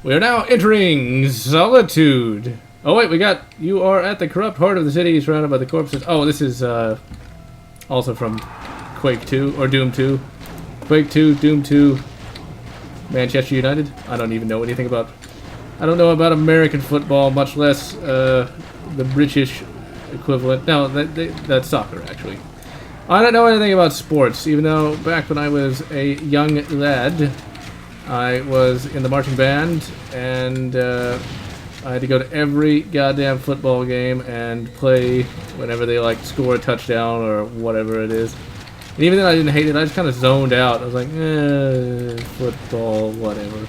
We are now entering Solitude. Oh wait, you are at the corrupt heart of the city, surrounded by the corpses. Oh, this is also from Quake 2, or Doom 2. Quake 2, Doom 2, Manchester United. I don't even know anything about... I don't know about American football, much less the British equivalent. No, that's soccer, actually. I don't know anything about sports, even though back when I was a young lad, I was in the marching band, and I had to go to every goddamn football game and play whenever they, like, score a touchdown or whatever it is. And even though I didn't hate it, I just kind of zoned out. I was like, football, whatever.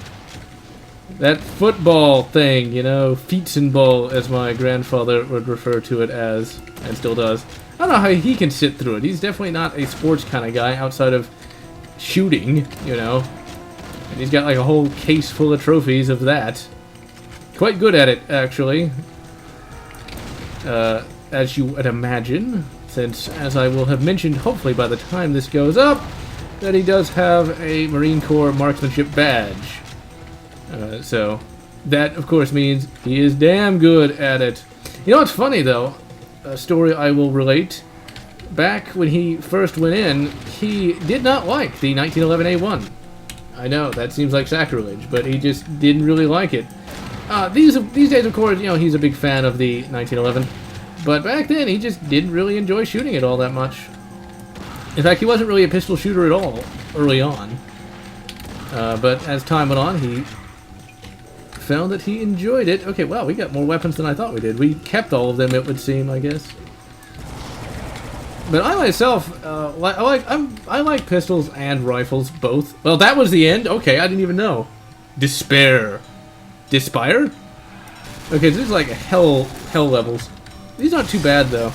That football thing, you know, Fietsenball, as my grandfather would refer to it as, and still does. I don't know how he can sit through it. He's definitely not a sports kind of guy outside of shooting, you know. And he's got like a whole case full of trophies of that. Quite good at it, actually. As you would imagine, since, as I will have mentioned, hopefully by the time this goes up, that he does have a Marine Corps marksmanship badge. So, that, of course, means he is damn good at it. You know what's funny, though? A story I will relate. Back when he first went in, he did not like the 1911A1. I know, that seems like sacrilege, but he just didn't really like it. These days, of course, you know, he's a big fan of the 1911. But back then, he just didn't really enjoy shooting it all that much. In fact, he wasn't really a pistol shooter at all, early on. But as time went on, he found that he enjoyed it. Okay, wow, we got more weapons than I thought we did. We kept all of them, it would seem, I guess. But I myself, I like pistols and rifles, both. Well, that was the end? Okay, I didn't even know. Despair. Despire? Okay, so this is like hell levels. These aren't too bad, though.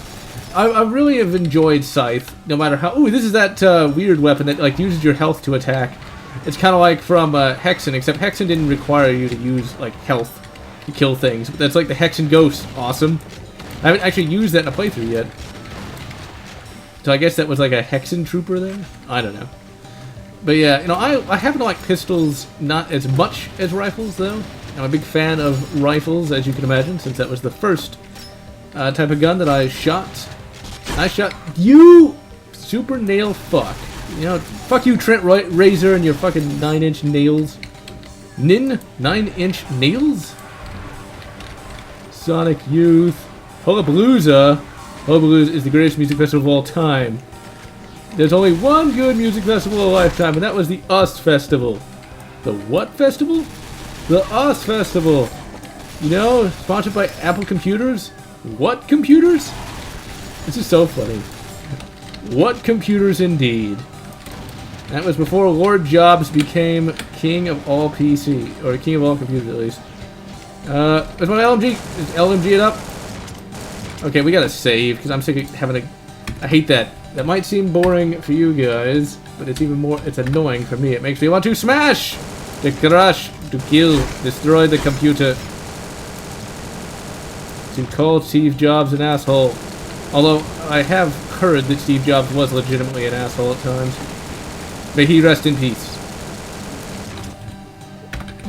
I really have enjoyed Scythe, no matter how... Ooh, this is that weird weapon that like uses your health to attack. It's kind of like from Hexen, except Hexen didn't require you to use like health to kill things. But that's like the Hexen Ghost. Awesome. I haven't actually used that in a playthrough yet. So I guess that was like a Hexen Trooper there? I don't know. But yeah, you know, I happen to like pistols not as much as rifles, though. I'm a big fan of rifles, as you can imagine, since that was the first type of gun that I shot. I shot you, super nail fuck. You know, fuck you, Trent Razor, and your fucking 9-inch nails. 9-inch nails? Sonic Youth. Hullapalooza. Hullapalooza is the greatest music festival of all time. There's only one good music festival of a lifetime, and that was the US Festival. The what festival? The US Festival. You know, sponsored by Apple Computers. What computers? This is so funny. What computers indeed. That was before Lord Jobs became king of all PC, or king of all computers at least. Where's my LMG? Is LMG it up? Okay, we gotta save, because I'm sick of having to... I hate that. That might seem boring for you guys, but it's even more... It's annoying for me. It makes me want to smash! To crush, to kill, destroy the computer. To call Steve Jobs an asshole. Although, I have heard that Steve Jobs was legitimately an asshole at times. May he rest in peace.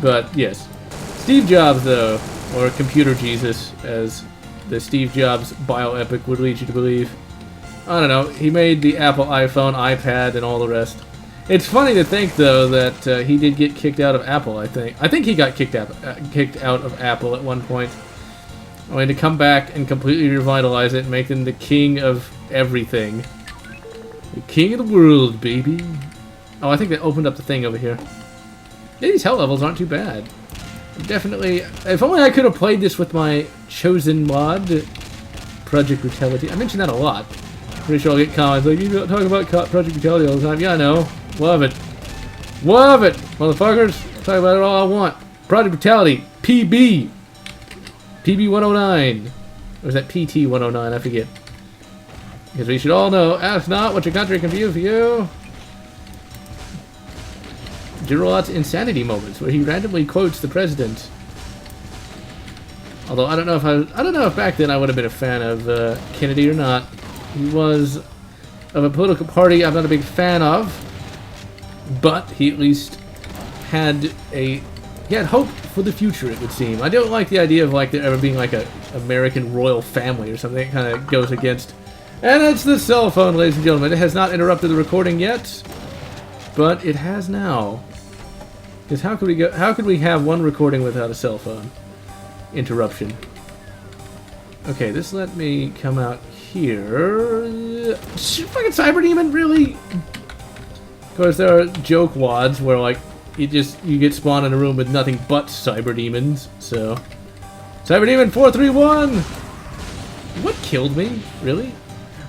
But, yes. Steve Jobs, though, or Computer Jesus, as the Steve Jobs bioepic would lead you to believe. I don't know, he made the Apple iPhone, iPad, and all the rest. It's funny to think, though, that he did get kicked out of Apple, I think. I think he got kicked out of Apple at one point. Only to come back and completely revitalize it and make him the king of everything. The king of the world, baby. Oh, I think they opened up the thing over here. Yeah, these hell levels aren't too bad. Definitely, if only I could have played this with my chosen mod, Project Brutality. I mention that a lot. Pretty sure I'll get comments like, you talk about Project Brutality all the time. Yeah, I know. Love it. Love it, motherfuckers. Talk about it all I want. Project Brutality, PB. PB 109. Or is that PT 109? I forget. Because we should all know, ask not what your country can do for you. GeneralLotz insanity moments, where he randomly quotes the president. Although I don't know if back then I would have been a fan of Kennedy or not. He was of a political party I'm not a big fan of, but he at least had hope for the future, it would seem. I don't like the idea of like there ever being like a American royal family or something. It kind of goes against. And it's the cell phone, ladies and gentlemen. It has not interrupted the recording yet, but it has now. Because how could we go? How could we have one recording without a cell phone interruption? Okay, this let me come out here. Fucking Cyber Demon, really? Of course, there are joke wads where like you get spawned in a room with nothing but Cyber Demons. So, Cyber Demon 431. What killed me? Really?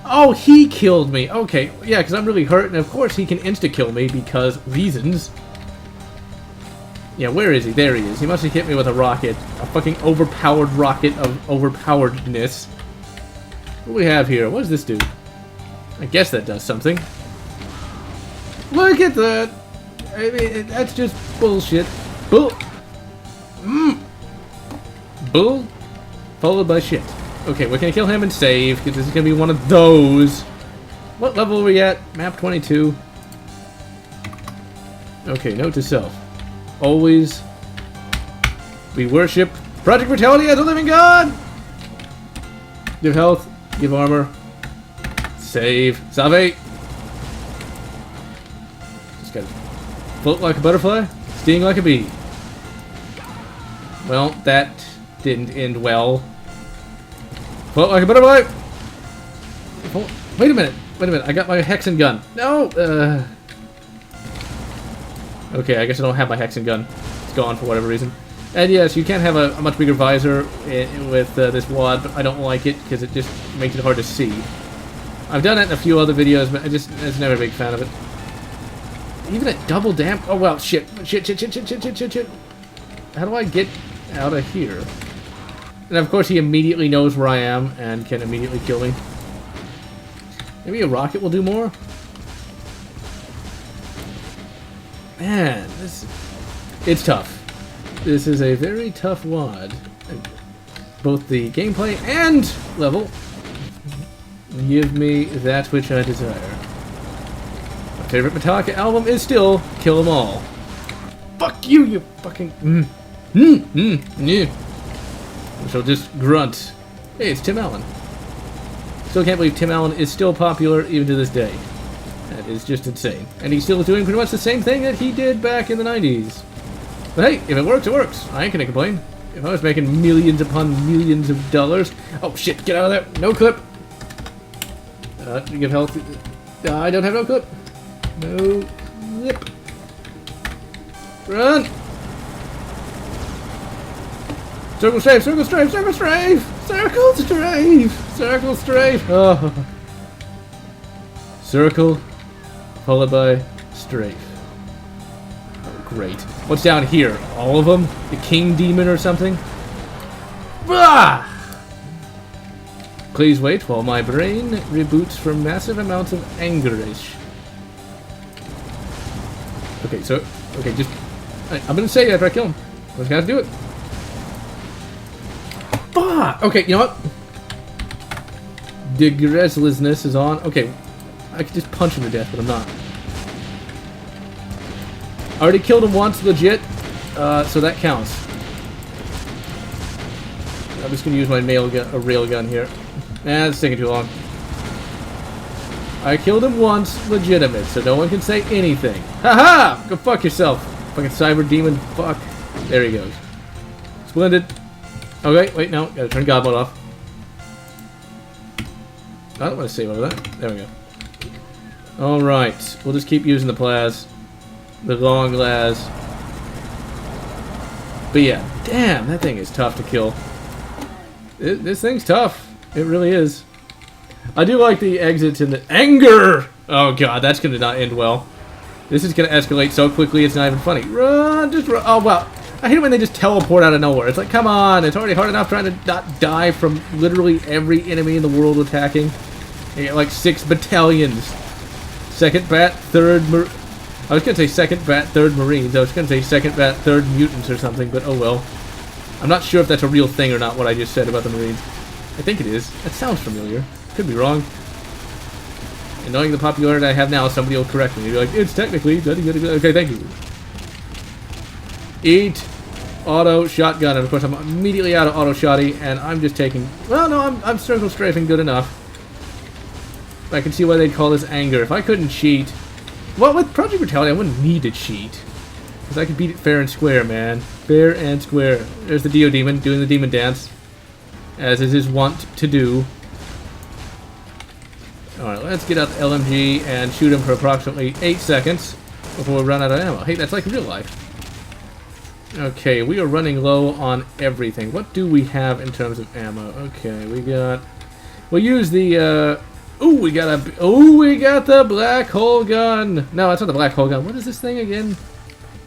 Oh, he killed me. Okay, yeah, because I'm really hurt, and of course he can insta-kill me because reasons. Yeah, where is he? There he is. He must have hit me with a rocket. A fucking overpowered rocket of overpoweredness. What do we have here? What does this do? I guess that does something. Look at that! I mean, that's just bullshit. Bull. Bull. Followed by shit. Okay, we're gonna kill him and save, because this is gonna be one of those. What level are we at? Map 22. Okay, note to self. Always, we worship Project Brutality as a living god! Give health, give armor, save, salve! Just gotta float like a butterfly, sting like a bee. Well, that didn't end well. Float like a butterfly! Wait a minute, I got my Hexen gun. No! Okay, I guess I don't have my Hexen gun. It's gone for whatever reason. And yes, you can have a much bigger visor with this wad, but I don't like it because it just makes it hard to see. I've done it in a few other videos, but I was never a big fan of it. Even at double damp? Oh well, shit. How do I get out of here? And of course he immediately knows where I am and can immediately kill me. Maybe a rocket will do more? Man, it's tough. This is a very tough wad. Both the gameplay and level give me that which I desire. My favorite Metallica album is still Kill 'Em All. Fuck you, you fucking... I shall just grunt. Hey, it's Tim Allen. Still can't believe Tim Allen is still popular even to this day. That is just insane. And he's still doing pretty much the same thing that he did back in the 90s. But hey, if it works, it works. I ain't gonna complain. If I was making millions upon millions of dollars... Oh shit, get out of there. No clip. Give health... I don't have no clip. No clip. Run! Circle strafe, circle strafe, circle strafe! Circle strafe! Circle strafe! Oh. Circle... followed by strafe. Oh, great. What's down here? All of them? The King Demon or something? Ah! Please wait while my brain reboots from massive amounts of angerish. Okay, so... Okay, just... I'm gonna say it after I kill him. I just gotta do it. Fuck! Okay, you know what? The restlessness is on. Okay. I could just punch him to death, but I'm not. I already killed him once, legit, so that counts. I'm just going to use my rail gun here. It's taking too long. I killed him once, legitimate, so no one can say anything. Haha! Go fuck yourself. Fucking Cyber Demon, fuck. There he goes. Splendid. Okay, wait, no, gotta turn God Mode off. I don't want to save over that. There we go. Alright, we'll just keep using the Plaz. The long Laz. But yeah, damn, that thing is tough to kill. This thing's tough. It really is. I do like the exits in the... Anger! Oh god, that's gonna not end well. This is gonna escalate so quickly it's not even funny. Run! Just run! Oh wow. I hate it when they just teleport out of nowhere. It's like, come on, it's already hard enough trying to not die from literally every enemy in the world attacking. You get like 6 battalions. Second Bat, 3rd I was gonna say 2nd Bat, 3rd Marines. I was gonna say 2nd Bat, 3rd Mutants or something, but oh well. I'm not sure if that's a real thing or not, what I just said about the Marines. I think it is. That sounds familiar. Could be wrong. And knowing the popularity I have now, somebody will correct me. They'll be like, it's technically... Okay, thank you. Eat auto shotgun, and of course I'm immediately out of auto shotty, and I'm just taking. Well, no, I'm circle strafing good enough. I can see why they'd call this anger. If I couldn't cheat, well, with Project Brutality, I wouldn't need to cheat, because I could beat it fair and square, man. Fair and square. There's the Dio Demon doing the demon dance, as is his wont to do. Alright, let's get out the LMG and shoot him for approximately 8 seconds before we run out of ammo. Hey, that's like real life. Okay, we are running low on everything. What do we have in terms of ammo? Okay, we got... We'll use the, we got the black hole gun! No, that's not the black hole gun. What is this thing again?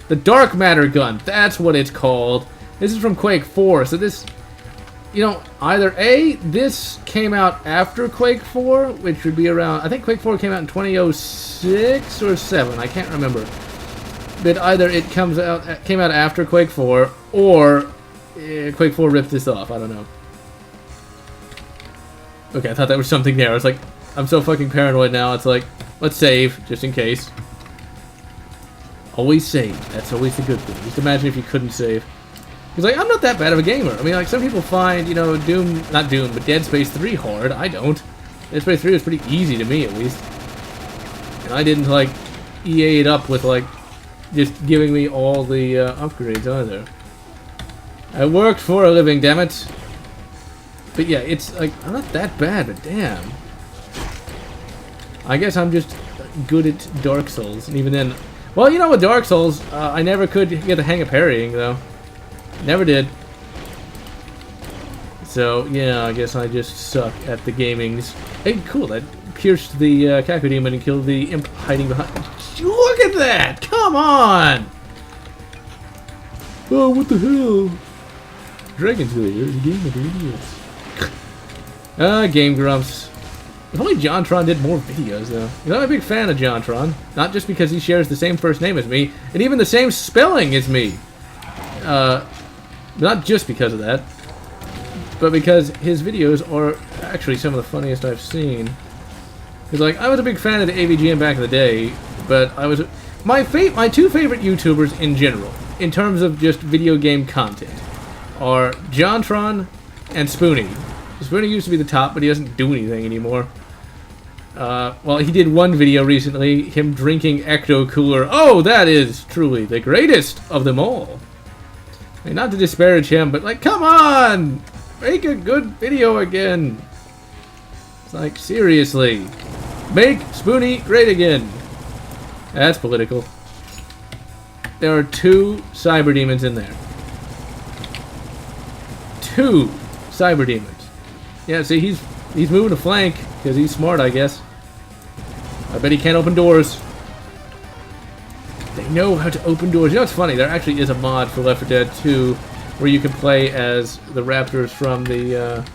The dark matter gun. That's what it's called. This is from Quake 4, so this... You know, either A, this came out after Quake 4, which would be around... I think Quake 4 came out in 2006 or 7. I can't remember. But either it came out after Quake 4, or Quake 4 ripped this off. I don't know. Okay, I thought that was something there. I was like, I'm so fucking paranoid now. It's like, let's save, just in case. Always save. That's always the good thing. Just imagine if you couldn't save. He's like, I'm not that bad of a gamer. I mean, like, some people find, you know, not Doom, but Dead Space 3 hard. I don't. Dead Space 3 was pretty easy to me, at least. And I didn't, like, EA it up with, like, just giving me all the upgrades either. I worked for a living, damn it. But yeah, it's, like, I'm not that bad, but damn. I guess I'm just good at Dark Souls, and even then... Well, you know, with Dark Souls, I never could get the hang of parrying, though. Never did. So, yeah, I guess I just suck at the gamings. Hey, cool, that pierced the Kaku Demon and killed the imp hiding behind... Look at that! Come on! Oh, what the hell? Dragon Slayer is a game of idiots. Game Grumps. If only JonTron did more videos, though. I'm a big fan of JonTron. Not just because he shares the same first name as me, and even the same spelling as me. Not just because of that, but because his videos are actually some of the funniest I've seen. Because, like, I was a big fan of the AVGN back in the day, but I was... My two favorite YouTubers in general, in terms of just video game content, are JonTron and Spoonie. Spoonie used to be the top, but he doesn't do anything anymore. Well, he did one video recently, him drinking Ecto Cooler. Oh, that is truly the greatest of them all. I mean, not to disparage him, but, like, come on! Make a good video again! It's like, seriously. Make Spoonie great again! That's political. There are 2 cyber demons in there. 2 cyber demons. Yeah, see, he's moving to flank, because he's smart, I guess. I bet he can't open doors. They know how to open doors. You know what's funny? There actually is a mod for Left 4 Dead 2 where you can play as the raptors from the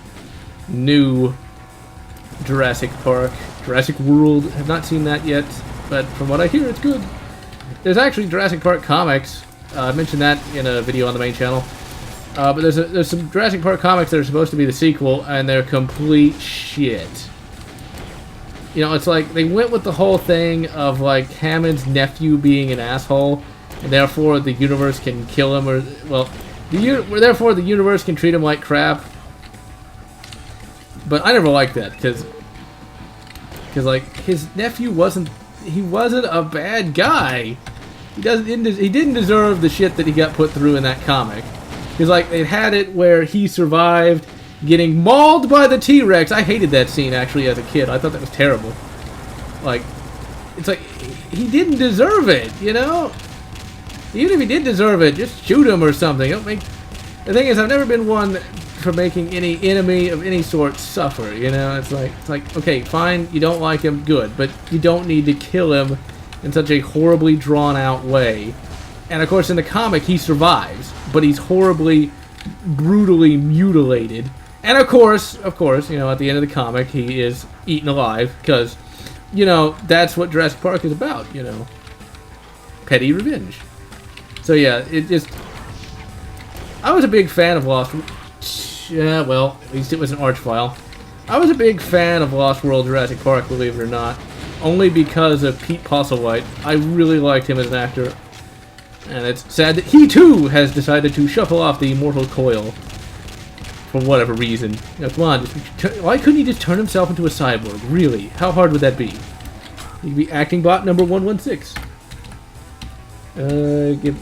new Jurassic Park. Jurassic World. Have not seen that yet, but from what I hear, it's good. There's actually Jurassic Park comics. I mentioned that in a video on the main channel. But there's some Jurassic Park comics that are supposed to be the sequel, and they're complete shit. You know, it's like they went with the whole thing of, like, Hammond's nephew being an asshole, and therefore the universe can kill him, or, well, therefore the universe can treat him like crap. But I never liked that, because like, his nephew wasn't a bad guy. He didn't deserve the shit that he got put through in that comic. Because, like, it had it where he survived getting mauled by the T-Rex. I hated that scene, actually, as a kid. I thought that was terrible. Like, it's like, he didn't deserve it, you know? Even if he did deserve it, just shoot him or something. Don't make... The thing is, I've never been one for making any enemy of any sort suffer, you know? It's like, okay, fine, you don't like him, good, but you don't need to kill him in such a horribly drawn-out way. And, of course, in the comic, he survives, but he's horribly, brutally mutilated. And, of course, you know, at the end of the comic, he is eaten alive, because, you know, that's what Jurassic Park is about, you know. Petty revenge. So, yeah, it just... I was a big fan of Lost... Yeah, well, at least it was an arch file. I was a big fan of Lost World Jurassic Park, believe it or not. Only because of Pete Postlewhite. I really liked him as an actor. And it's sad that he too has decided to shuffle off the mortal coil. For whatever reason. You know, come on, why couldn't he just turn himself into a cyborg? Really? How hard would that be? He could be acting bot number 116. Give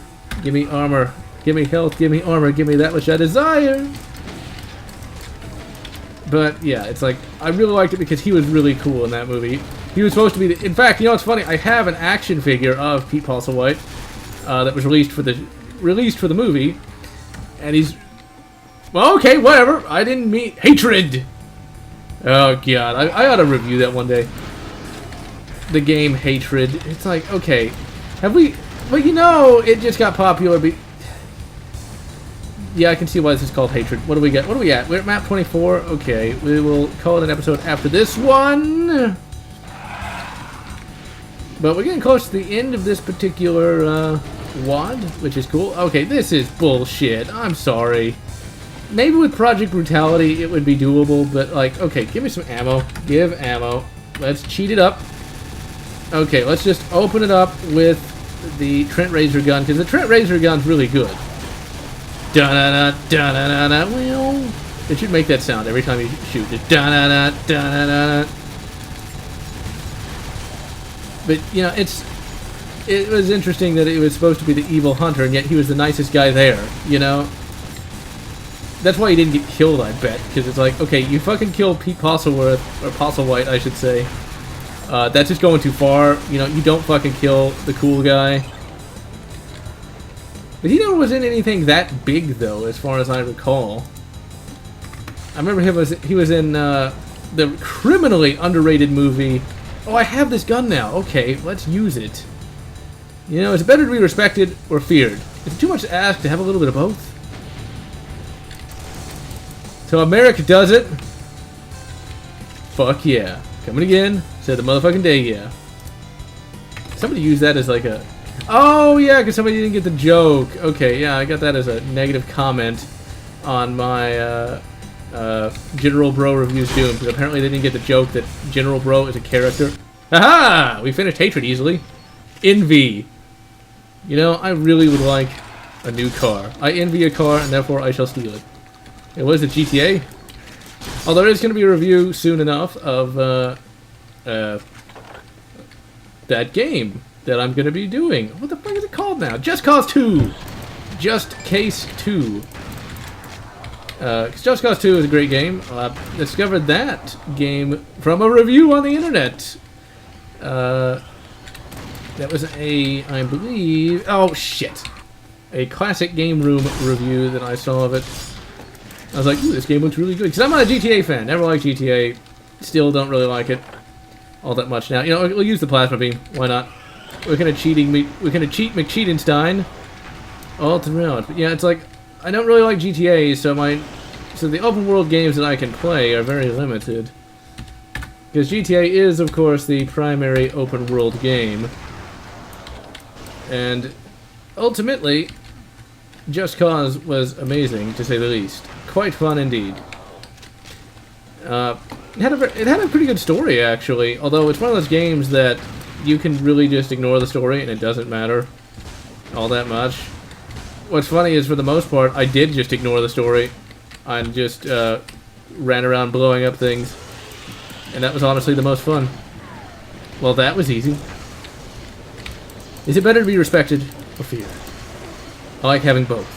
me armor. Give me health, give me armor, give me that which I desire. But yeah, it's like, I really liked it because he was really cool in that movie. He was supposed to be in fact, you know what's funny? I have an action figure of Pete Postlethwaite that was released for the movie. And he's... Well, okay, whatever. I didn't mean... Hatred! Oh, God. I ought to review that one day. The game Hatred. It's like, okay. Have we... Well, you know, it just got popular. Yeah, I can see why this is called Hatred. What do we get? What are we at? We're at map 24. Okay, we will call it an episode after this one. But we're getting close to the end of this particular WOD, which is cool. Okay, this is bullshit. I'm sorry. Maybe with Project Brutality it would be doable, but like, okay, give me some ammo. Give ammo. Let's cheat it up. Okay, let's just open it up with the Trent Razor gun, because the Trent Razor gun's really good. Da-da-da, da-da-da-da, well, it should make that sound every time you shoot. Just da-da-da, da-da-da-da. But, you know, it was interesting that it was supposed to be the evil hunter, and yet he was the nicest guy there, you know? That's why he didn't get killed, I bet, because it's like, okay, you fucking killed Pete Postlethwaite, or Postlethwaite, I should say. That's just going too far. You know, you don't fucking kill the cool guy. But he never was in anything that big, though, as far as I recall. I remember he was in the criminally underrated movie. Oh, I have this gun now. Okay, let's use it. You know, it's better to be respected or feared. Is it too much to ask to have a little bit of both? So America does it. Fuck yeah. Coming again. Said the motherfucking day, yeah. Somebody used that as like a... Oh, yeah, because somebody didn't get the joke. Okay, yeah, I got that as a negative comment on my General Bro Reviews Doom, because apparently they didn't get the joke that General Bro is a character. Haha! We finished Hatred easily. Envy. You know, I really would like a new car. I envy a car, and therefore I shall steal it. And what is it, GTA? Oh, there is going to be a review soon enough of that game that I'm going to be doing. What the fuck is it called now? Just Cause 2! Just Case 2. Just Cause 2 is a great game. I discovered that game from a review on the internet. That was I believe... Oh, shit. A classic game room review that I saw of it. I was like, ooh, this game looks really good. Because I'm not a GTA fan. Never liked GTA. Still don't really like it all that much now. You know, we'll use the plasma beam. Why not? We're kind of cheat McCheatenstein all throughout. But yeah, it's like, I don't really like GTA, so the open world games that I can play are very limited. Because GTA is, of course, the primary open world game. And ultimately, Just Cause was amazing, to say the least. Quite fun indeed. It had a pretty good story, actually. Although it's one of those games that you can really just ignore the story and it doesn't matter all that much. What's funny is, for the most part, I did just ignore the story and just ran around blowing up things. And that was honestly the most fun. Well, that was easy. Is it better to be respected or feared? I like having both.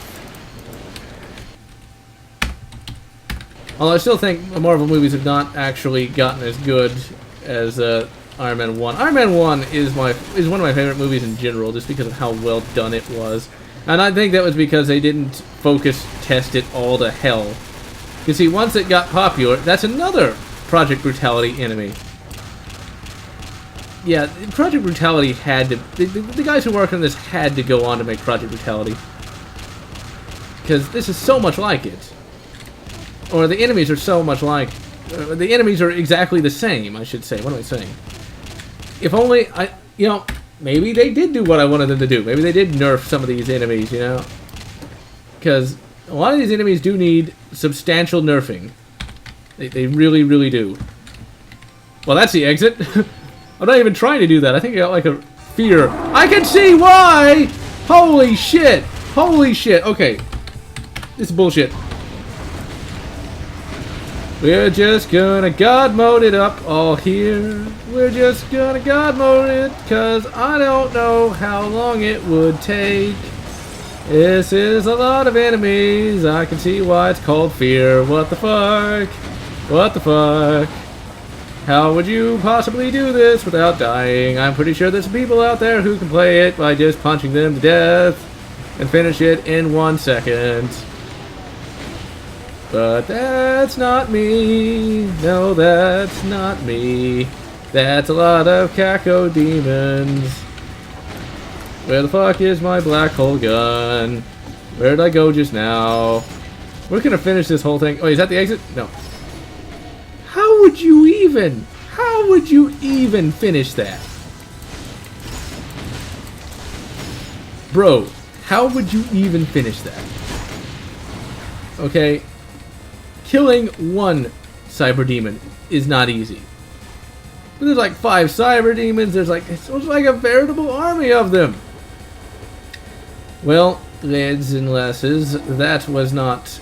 Although I still think Marvel movies have not actually gotten as good as Iron Man 1. Iron Man 1 is one of my favorite movies in general, just because of how well done it was. And I think that was because they didn't focus test it all to hell. You see, once it got popular, that's another Project Brutality enemy. Yeah, Project Brutality had to... The guys who work on this had to go on to make Project Brutality. Because this is so much like it. Or the enemies are so much like... the enemies are exactly the same, I should say. What am I saying? If only you know, maybe they did do what I wanted them to do. Maybe they did nerf some of these enemies, you know? Because a lot of these enemies do need substantial nerfing. They really, really do. Well, that's the exit. I'm not even trying to do that. I think I got like a fear. I can see why! Holy shit! Holy shit! Okay. This is bullshit. We're just gonna God mode it up all here. We're just gonna God mode it, cause I don't know how long it would take. This is a lot of enemies. I can see why it's called fear. What the fuck? What the fuck? How would you possibly do this without dying? I'm pretty sure there's some people out there who can play it by just punching them to death and finish it in 1 second. But that's not me. No, that's not me. That's a lot of Caco demons. Where the fuck is my black hole gun? Where did I go just now? We're gonna finish this whole thing. Oh, is that the exit? No. How would you even? How would you even finish that? Bro, how would you even finish that? Okay. Killing one cyber demon is not easy. But there's like 5 cyber demons. There's like, it's like a veritable army of them. Well, lads and lasses, that would not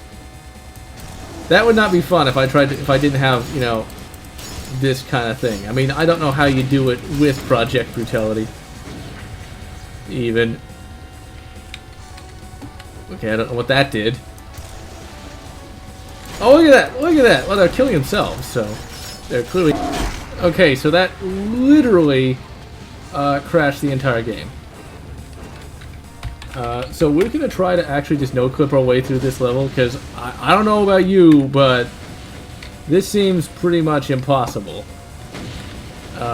be fun if I didn't have, you know, this kind of thing. I mean, I don't know how you do it with Project Brutality. Even. Okay, I don't know what that did. Oh, look at that! Look at that! Well, they're killing themselves, so they're clearly... Okay, so that literally crashed the entire game. So we're going to try to actually just no-clip our way through this level, because I don't know about you, but this seems pretty much impossible.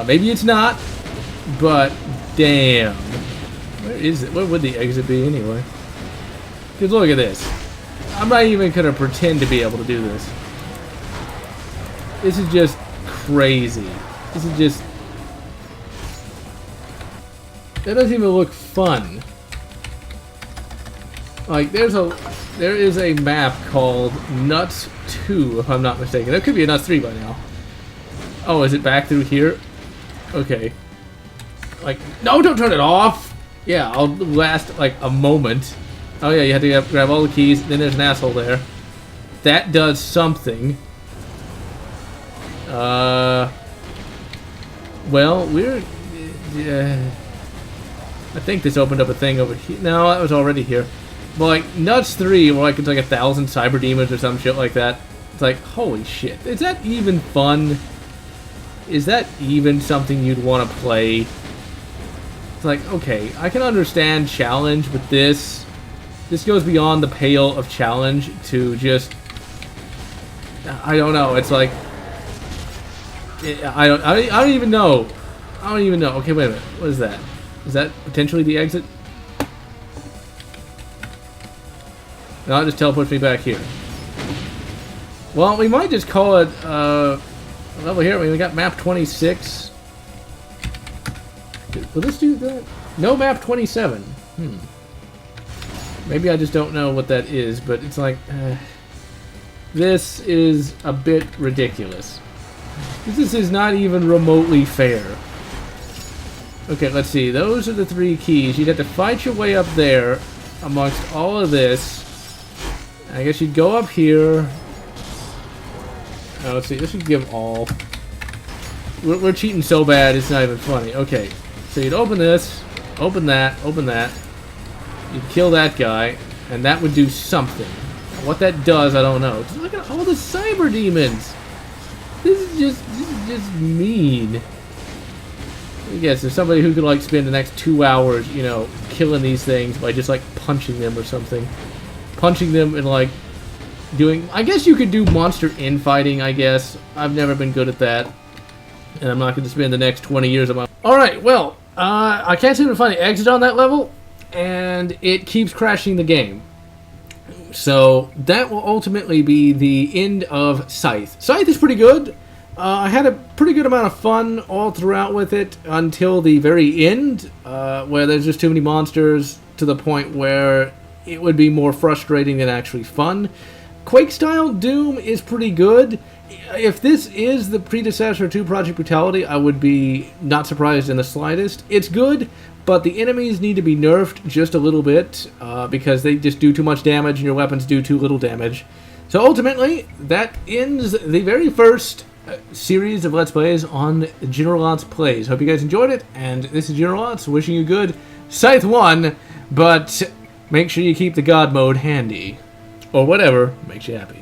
Maybe it's not, but damn. Where is it? Where would the exit be anyway? Because look at this. I'm not even going to pretend to be able to do this. This is just crazy. This is just... That doesn't even look fun. Like, there is a map called Nuts 2, if I'm not mistaken. There could be a Nuts 3 by now. Oh, is it back through here? Okay. Like, no, don't turn it off! Yeah, I'll last, like, a moment. Oh yeah, you have to grab all the keys, then there's an asshole there. That does something. Well, we're... I think this opened up a thing over here. No, that was already here. But like, Nuts 3, where like it's like 1,000 cyber demons or some shit like that. It's like, holy shit. Is that even fun? Is that even something you'd want to play? It's like, okay, I can understand challenge, but this goes beyond the pale of challenge to just... I don't know, it's like... I don't even know. I don't even know. Okay, wait a minute. What is that? Is that potentially the exit? No, it just teleports me back here. Well, we might just call it a level here. I mean, we got map 26. Will this do that? No, map 27. Maybe I just don't know what that is, but it's like... this is a bit ridiculous. This is not even remotely fair. Okay, let's see. Those are the 3 keys. You'd have to fight your way up there amongst all of this. I guess you'd go up here. Oh, let's see. This would give all. We're cheating so bad, it's not even funny. Okay, so you'd open this, open that, open that. You'd kill that guy, and that would do something. What that does, I don't know. Just look at all the cyber demons. This is just mean. I guess there's somebody who could like spend the next 2 hours, you know, killing these things by just like punching them or something. Punching them and like doing... I guess you could do monster infighting, I guess. I've never been good at that. And I'm not going to spend the next 20 years of my... Alright, well, I can't seem to find the exit on that level, and it keeps crashing the game. So that will ultimately be the end of Scythe. Scythe is pretty good. I had a pretty good amount of fun all throughout with it until the very end, where there's just too many monsters to the point where it would be more frustrating than actually fun. Quake-style Doom is pretty good. If this is the predecessor to Project Brutality, I would be not surprised in the slightest. It's good, but the enemies need to be nerfed just a little bit because they just do too much damage and your weapons do too little damage. So ultimately, that ends the very first series of Let's Plays on GeneralLotz Plays. Hope you guys enjoyed it, and this is GeneralLotz wishing you good Scythe 1, but make sure you keep the God mode handy. Or whatever makes you happy.